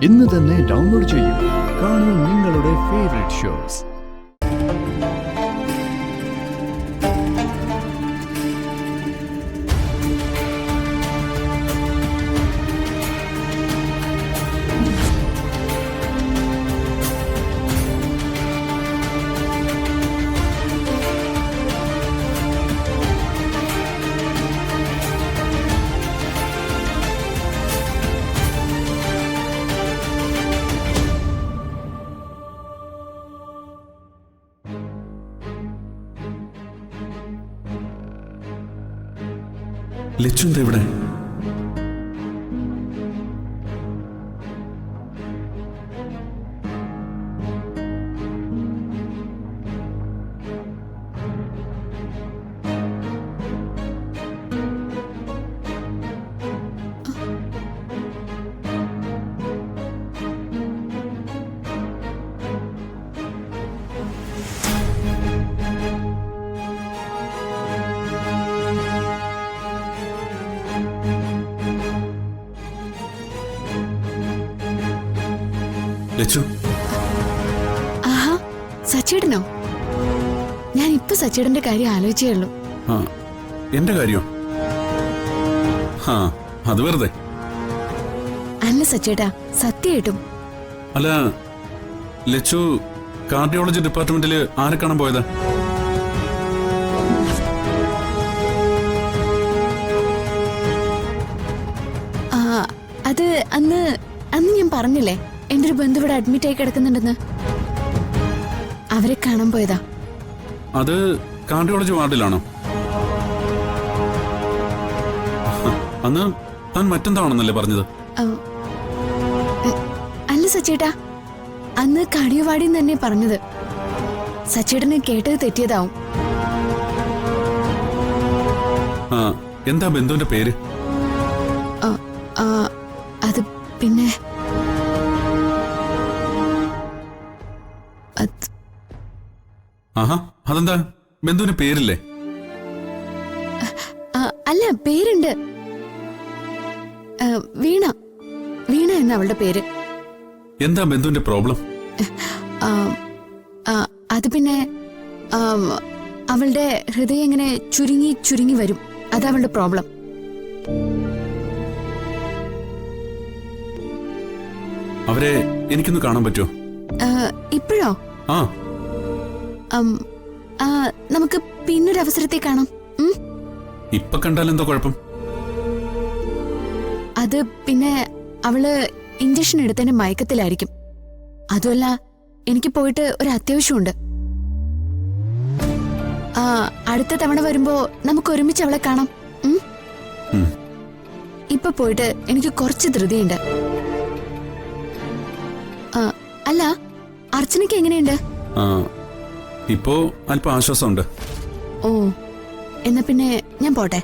ഇന്ന് തന്നെ ഡൗൺലോഡ് ചെയ്യൂ. കാണൂ നിങ്ങളുടെ ഫേവറേറ്റ് ഷോസ്. ലച്ചു ഇവിടെ? ലച്ചു, ആഹാ, സച്ചേട്ടനോ? ഞാൻ ഇപ്പൊ സച്ചേട്ടന്റെ കാര്യം ആലോചിച്ചേ ഉള്ളൂ. ആ എന്റെ കാര്യം? ആ അത് വെറുതെ. അല്ല സച്ചേട്ടാ, സത്യമായിട്ടും. അല്ല ലച്ചു, കാർഡിയോളജി ഡിപ്പാർട്ട്മെന്റില് ആരെ കാണാൻ പോയതാ? അത് അന്ന് ഞാൻ പറഞ്ഞില്ലേ എന്റെ ഒരു ബന്ധു ഇവിടെ അഡ്മിറ്റ് ആയി കിടക്കുന്നുണ്ടെന്ന്. അവരെ കാണാൻ പോയതാ. അത് കാർഡിയോളജി വാർഡിലാണോ? അന്ന് താൻ മറ്റെന്താണെന്നല്ലേ പറഞ്ഞത്? അല്ല സച്ചേട്ടാ, അന്ന് കാർഡിയോ വാർഡിൽ തന്നെ പറഞ്ഞത്. സച്ചേട്ടന് കേട്ടത് തെറ്റിയതാവും. എന്താ ബന്ധുവിന്റെ പേര്? അത് പിന്നെ ആഹാ, അതെന്താ ബന്ധുവിന് പേരില്ലേ? അല്ല, പേരുണ്ട്. വീണ. വീണ എന്ന അവളുടെ പേര്. എന്താ ബന്ധുവിന്റെ പ്രോബ്ലം? അത് പിന്നെ അവളുടെ ഹൃദയം ഇങ്ങനെ ചുരുങ്ങി ചുരുങ്ങി വരും. അതവളുടെ പ്രോബ്ലം. അവരെ എനിക്കൊന്ന് കാണാൻ പറ്റുമോ? ഇപ്പോഴോ? നമുക്ക് പിന്നൊരു അവസരത്തെ കാണാം. ഇപ്പൊ കണ്ടാൽ എന്തോ കുഴപ്പം? അത് പിന്നെ അവള് ഇഞ്ചക്ഷൻ എടുത്തതിന്റെ മയക്കത്തിലായിരിക്കും. അതുമല്ല, എനിക്ക് പോയിട്ട് ഒരു അത്യാവശ്യമുണ്ട്. അടുത്ത തവണ വരുമ്പോ നമുക്ക് ഒരുമിച്ച് അവളെ കാണാം. ഇപ്പൊ പോയിട്ട് എനിക്ക് കുറച്ച് ധൃതിയുണ്ട്. അല്ല, അർച്ചനയ്ക്ക് എങ്ങനെയുണ്ട്? ഇപ്പോ അല്പം ആശ്വാസമുണ്ട്. ഓ, എന്നാ പിന്നെ ഞാൻ പോട്ടെ.